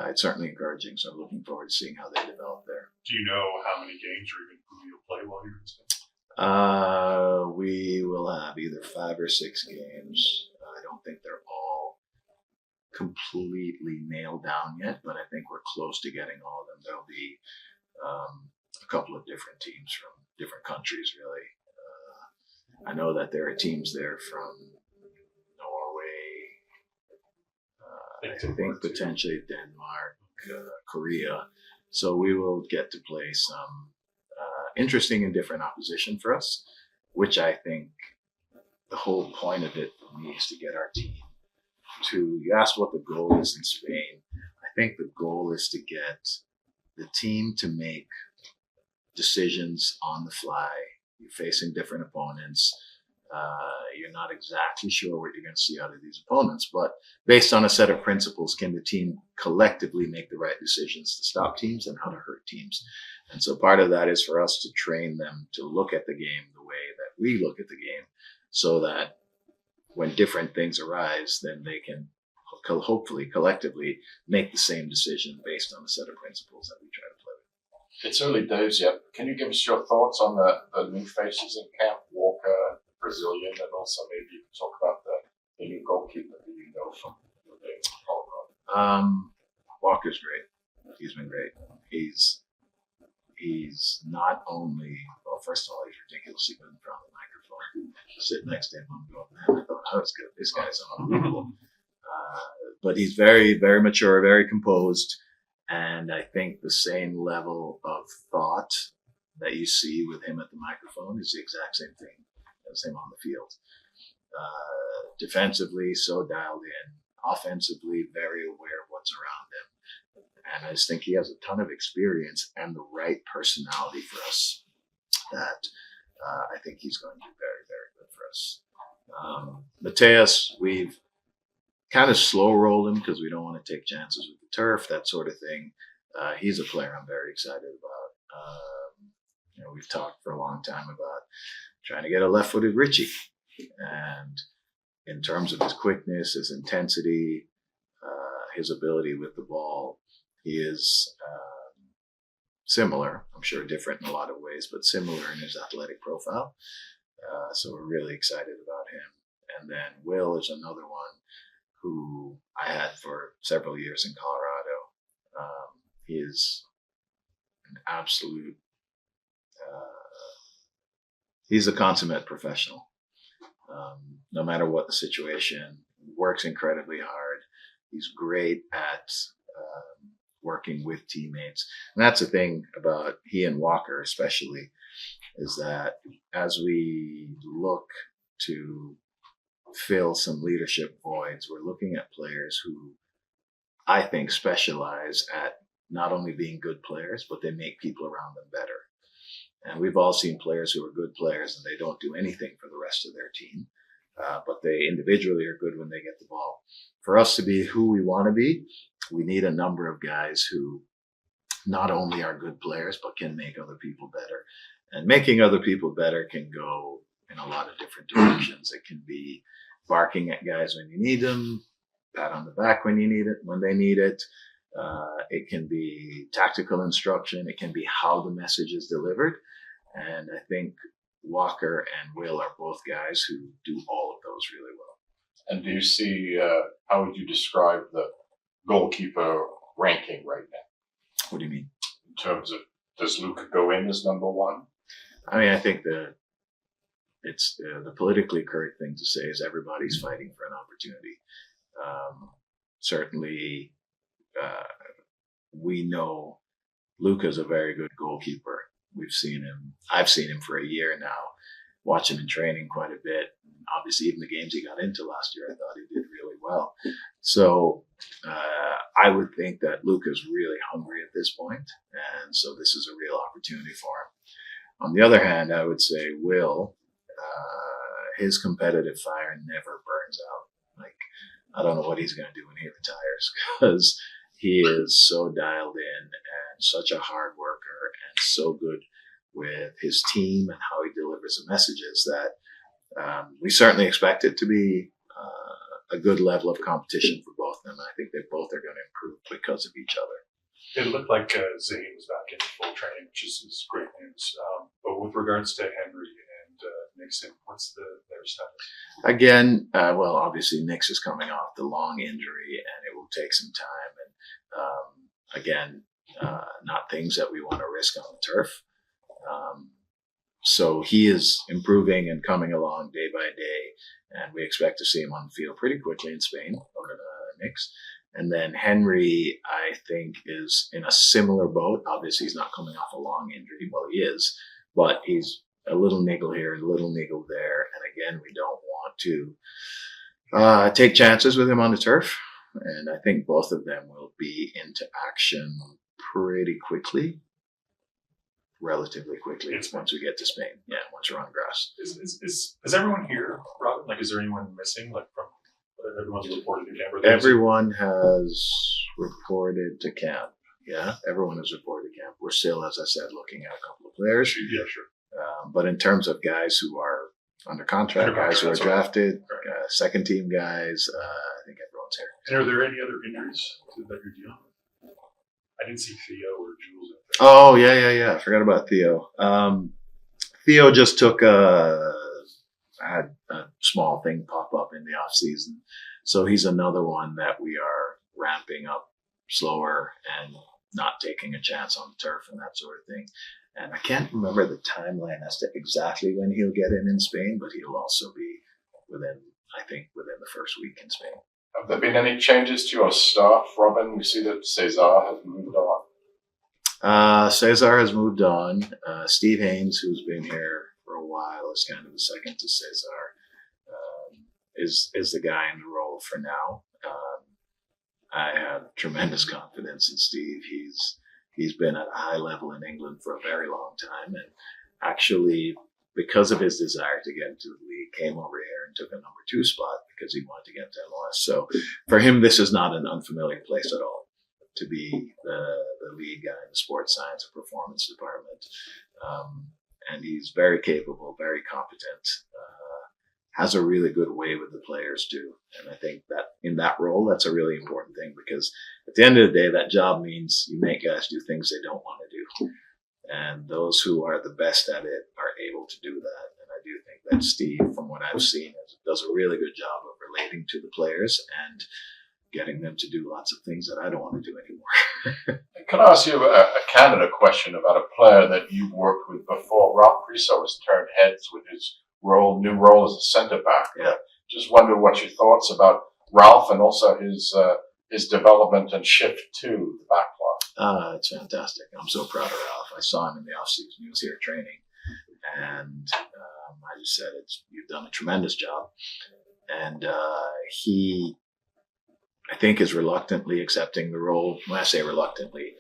it's certainly encouraging. So I'm looking forward to seeing how they develop there. Do you know how many games or even who you'll play while you're in Spain? We will have either 5 or 6 games. I don't think they're all completely nailed down yet, but I think we're close to getting all of them. There'll be a couple of different teams from different countries, really. I know that there are teams there from Norway, I think potentially Denmark, Korea. So we will get to play some interesting and different opposition for us, which I think the whole point of it for me is to get our team to, you asked what the goal is in Spain. I think the goal is to get the team to make decisions on the fly. You're facing different opponents. You're not exactly sure what you're going to see out of these opponents, but based on a set of principles, can the team collectively make the right decisions to stop teams and how to hurt teams? And so part of that is for us to train them to look at the game the way that we look at the game, so that when different things arise, then they can hopefully collectively make the same decision based on a set of principles that we try to play with. It's early days yet. Can you give us your thoughts on the new faces in camp, Walker, Brazilian, and also maybe you can talk about the new goalkeeper that you know from Colorado? Walker's great. He's been great. He's not only, well, first of all, he's ridiculously good in front of the microphone. Sit next to him and go, man, I thought, oh, it's good. This guy's unbelievable. But he's very, very mature, very composed. And I think the same level of thought that you see with him at the microphone is the exact same thing as him on the field. Defensively, so dialed in. Offensively, very aware of what's around him. And I just think he has a ton of experience and the right personality for us that I think he's going to be very, very good for us. Mateus, we've kind of slow rolled him because we don't want to take chances with the turf, that sort of thing. He's a player I'm very excited about. We've talked for a long time about trying to get a left-footed Richie. And in terms of his quickness, his intensity, his ability with the ball, he is similar, I'm sure different in a lot of ways, but similar in his athletic profile. So we're really excited about him. And then Will is another one who I had for several years in Colorado. He is an absolute, he's a consummate professional. No matter what the situation, works incredibly hard. He's great at working with teammates. And that's the thing about he and Walker especially, is that as we look to fill some leadership voids, we're looking at players who I think specialize at not only being good players, but they make people around them better. And we've all seen players who are good players and they don't do anything for the rest of their team, but they individually are good when they get the ball. For us to be who we want to be, we need a number of guys who not only are good players, but can make other people better. And making other people better can go in a lot of different directions. It can be barking at guys when you need them, pat on the back when you need it, when they need it. It can be tactical instruction. It can be how the message is delivered. And I think Walker and Will are both guys who do all of those really well. And do you see, how would you describe the goalkeeper ranking right now? What do you mean? In terms of, does Luka go in as number one? I mean, I think the politically correct thing to say is everybody's fighting for an opportunity. Certainly, we know Luka's a very good goalkeeper. I've seen him for a year now, watch him in training quite a bit. Obviously, even the games he got into last year, I thought he did really well. So I would think that Luka's really hungry at this point, and so this is a real opportunity for him. On the other hand, I would say Will, his competitive fire never burns out. Like, I don't know what he's going to do when he retires, because he is so dialed in and such a hard worker and so good with his team and how he delivers the messages that we certainly expect it to be a good level of competition for both of them. I think they both are going to improve because of each other. It looked like Zane was back in full training, which is great news. But with regards to Henry and Nixon, what's their status? Again, well, obviously Nix is coming off the long injury, and it will take some time. And again, not things that we want to risk on the turf. So he is improving and coming along day by day, and we expect to see him on the field pretty quickly in Spain over Nix. And then Henry, I think, is in a similar boat. Obviously, he's not coming off a long injury. Well, he is, but he's a little niggle here, a little niggle there. And again, we don't want to take chances with him on the turf. And I think both of them will be into action pretty quickly, relatively quickly, once we get to Spain. Yeah, once we're on grass. Is everyone here, Robin? Like, is there anyone missing? Like, from everyone's reported to camp? Everyone has reported to camp. Yeah, everyone has reported to camp. We're still, as I said, looking at a couple of players. Yeah, sure. But in terms of guys who are under contract, guys who are drafted, second team guys, I think everyone's here. And are there any other injuries that you're dealing with? I didn't see Theo or Jules out there. Oh, yeah. I forgot about Theo. Theo just had a small thing pop up in the off season. So he's another one that we are ramping up slower and not taking a chance on the turf and that sort of thing. And I can't remember the timeline as to exactly when he'll get in Spain, but he'll also be within the first week in Spain. Have there been any changes to your staff, Robin? We see that Cesar has moved on. Cesar has moved on. Steve Haynes, who's been here for a while, is kind of the second to Cesar, is the guy in the role for now. I have tremendous confidence in Steve. He's been at a high level in England for a very long time, and actually, because of his desire to get into the league, came over here and took a number 2 spot because he wanted to get to MLS. So for him, this is not an unfamiliar place at all, to be the lead guy in the sports science and performance department. And he's very capable, very competent, has a really good way with the players too. And I think that in that role, that's a really important thing, because at the end of the day, that job means you make guys do things they don't want to do. And those who are the best at it are able to do that. And I do think that Steve, from what I've seen, does a really good job of relating to the players and getting them to do lots of things that I don't want to do anymore. Can I ask you a Canada question about a player that you've worked with before? Ralph Priso has turned heads with his new role as a centre back. Yeah. Just wonder what your thoughts about Ralph and also his his development and shift to the back line? It's fantastic. I'm so proud of Ralph. I saw him in the offseason. He was here training. And I just said, you've done a tremendous job. And he, I think, is reluctantly accepting the role. When I say reluctantly,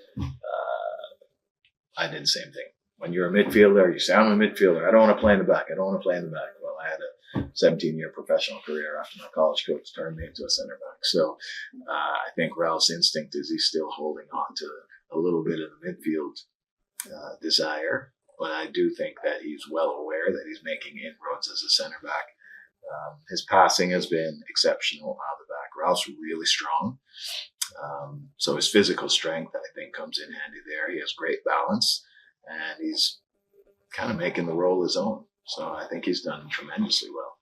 I did the same thing. When you're a midfielder, you say, I'm a midfielder. I don't want to play in the back. I don't want to play in the back. Well, I had a 17-year professional career after my college coach turned me into a center back. So I think Ralph's instinct is he's still holding on to a little bit of the midfield desire. But I do think that he's well aware that he's making inroads as a center back. His passing has been exceptional out of the back. Ralph's really strong. So his physical strength, I think, comes in handy there. He has great balance, and he's kind of making the role his own. So I think he's done tremendously well.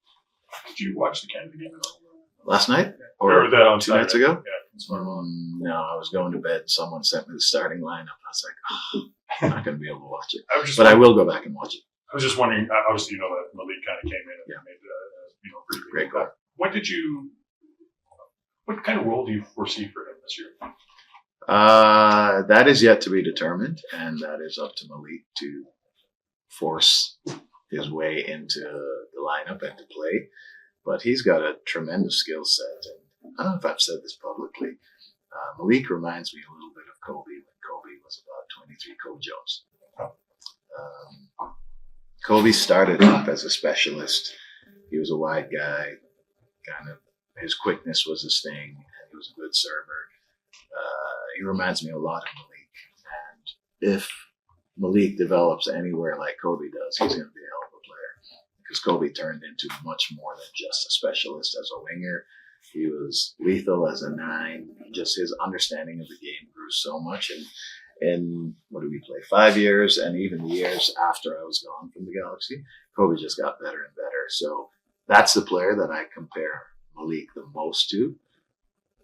Did you watch the Canada game at all? Last night? Or that on 2 nights Saturday? ago? No, I was going to bed. Someone sent me the starting lineup. I was like, I'm not going to be able to watch it. But I will go back and watch it. I was just wondering, obviously, you know that Malik kind of came in and made pretty big Great goal. What kind of role do you foresee for him this year? That is yet to be determined, and that is up to Malik to force his way into the lineup and to play. But he's got a tremendous skill set, and I don't know if I've said this publicly. Malik reminds me a little bit of Kobe when Kobe was about 23 Kobe Jones. Kobe started off as a specialist. He was a wide guy, kind of his quickness was his thing, and he was a good server. He reminds me a lot of Malik, and if Malik develops anywhere like Kobe does, he's going to be a hell of a player, because Kobe turned into much more than just a specialist as a winger. He was lethal as a 9. Just his understanding of the game grew so much, and in, what did we play, 5 years, and even the years after I was gone from the Galaxy, Kobe just got better and better. So that's the player that I compare Malik the most to.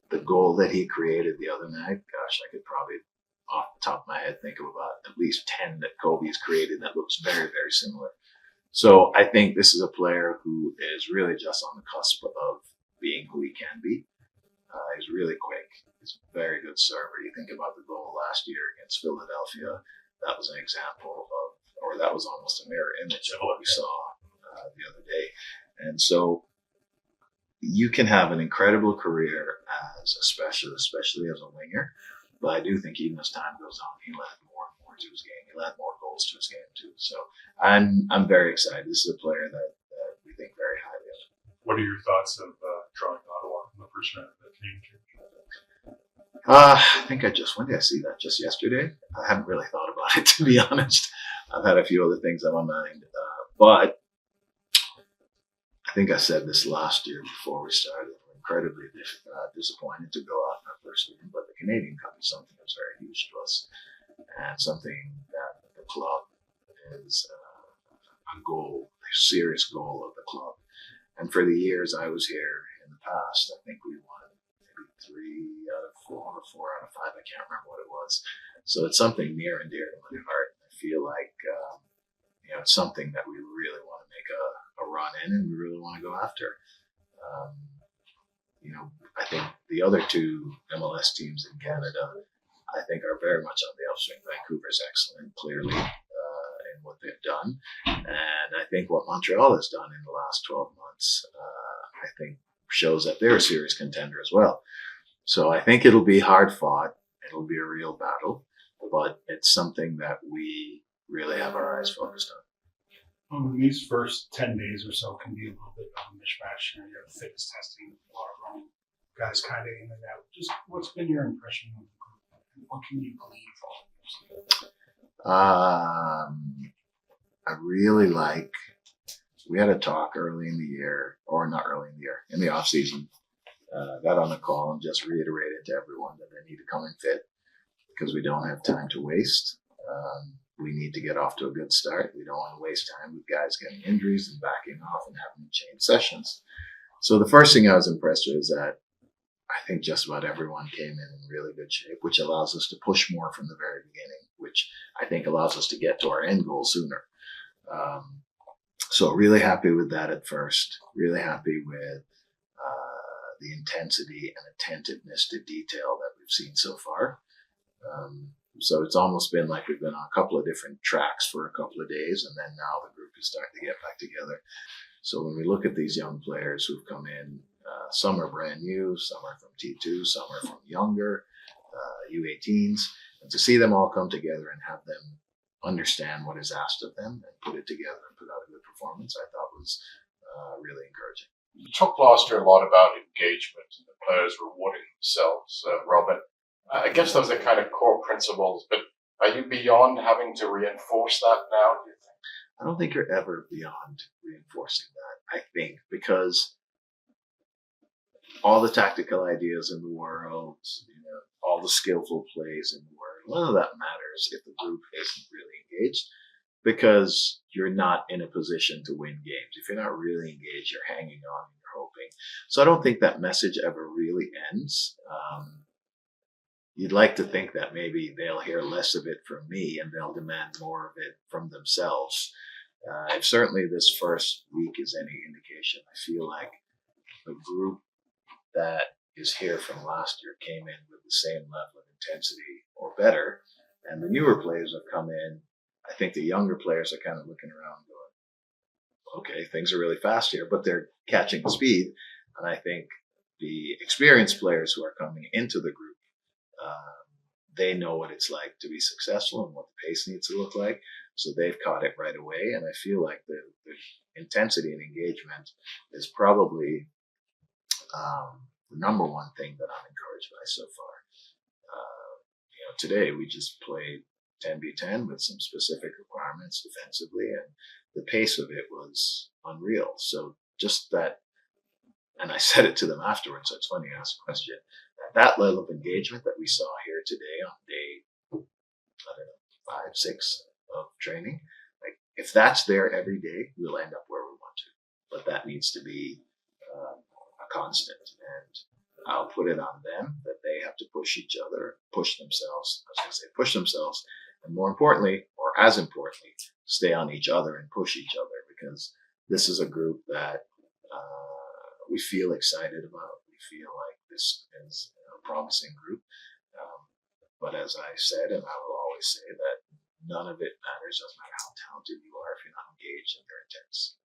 The goal that he created the other night, gosh, I could probably, off the top of my head, think of about at least 10 that Kobe's created that looks very, very similar. So I think this is a player who is really just on the cusp of being who he can be. He's really quick. He's a very good server. You think about the goal last year against Philadelphia, that was an example of, or that was almost a mirror image of what we saw the other day. And so you can have an incredible career as a specialist, especially as a winger. But I do think even as time goes on, he'll add more and more to his game. He'll add more goals to his game too. So I'm very excited. This is a player that we think very highly of. What are your thoughts of drawing Ottawa in the first round of the Canadian Championship? I think when did I see that? Just yesterday? I haven't really thought about it, to be honest. I've had a few other things on my mind. But I think I said this last year before we started. We're incredibly disappointed to go out in our first game, but the Canadian Cup is something that's very huge to us, and something that the club is a goal, a serious goal of the club. And for the years I was here in the past, I think we won maybe 3 out of 4 or 4 out of 5. I can't remember what it was. So it's something near and dear to my heart. I feel like it's something that we really want to make a run in, and we really want to go after. I think the other 2 MLS teams in Canada, I think, are very much on the upswing. Vancouver's excellent, clearly, in what they've done. And I think what Montreal has done in the last 12 months, I think, shows that they're a serious contender as well. So I think it'll be hard fought. It'll be a real battle, but it's something that we really have our eyes focused on. These first 10 days or so can be a little bit of a mishmash. You have fitness testing, a lot of wrong guys kind of in and out. Just what's been your impression of the group? What can you glean from it? I really like, we had a talk early in the year, or not early in the year, in the off season. Got on a call and just reiterated to everyone that they need to come in fit, because we don't have time to waste. We need to get off to a good start. We don't want to waste time with guys getting injuries and backing off and having to change sessions. So the first thing I was impressed with is that I think just about everyone came in really good shape, which allows us to push more from the very beginning, which I think allows us to get to our end goal sooner. So really happy with that at first. Really happy with the intensity and attentiveness to detail that we've seen so far. So it's almost been like we've been on a couple of different tracks for a couple of days, and then now the group is starting to get back together. So when we look at these young players who've come in, some are brand new, some are from T2, some are from younger, U18s, and to see them all come together and have them understand what is asked of them and put it together and put out a good performance, I thought was really encouraging. You talked last year a lot about engagement and the players rewarding themselves, Robin. I guess those are kind of core principles, but are you beyond having to reinforce that now, do you think? I don't think you're ever beyond reinforcing that. I think because all the tactical ideas in the world, all the skillful plays in the world, none of that matters if the group isn't really engaged, because you're not in a position to win games. If you're not really engaged, you're hanging on and you're hoping. So I don't think that message ever really ends. You'd like to think that maybe they'll hear less of it from me and they'll demand more of it from themselves. If certainly this first week is any indication, I feel like the group that is here from last year came in with the same level of intensity or better, and the newer players have come in. I think the younger players are kind of looking around going, okay, things are really fast here, but they're catching the speed. And I think the experienced players who are coming into the group, they know what it's like to be successful and what the pace needs to look like. So they've caught it right away. And I feel like the intensity and engagement is probably the number one thing that I'm encouraged by so far. Today we just played 10v10 with some specific requirements defensively, and the pace of it was unreal. So just that, and I said it to them afterwards, so it's funny you ask a question, that level of engagement that we saw here today on day, 5, 6 of training, like if that's there every day, we'll end up where we want to. But that needs to be a constant, and I'll put it on them that they have to push each other, push themselves, and more importantly, or as importantly, stay on each other and push each other, because this is a group that we feel excited about. We feel like this is a promising group. But as I said, and I will always say, that none of it matters, doesn't matter how talented you are, if you're not engaged and you're intense.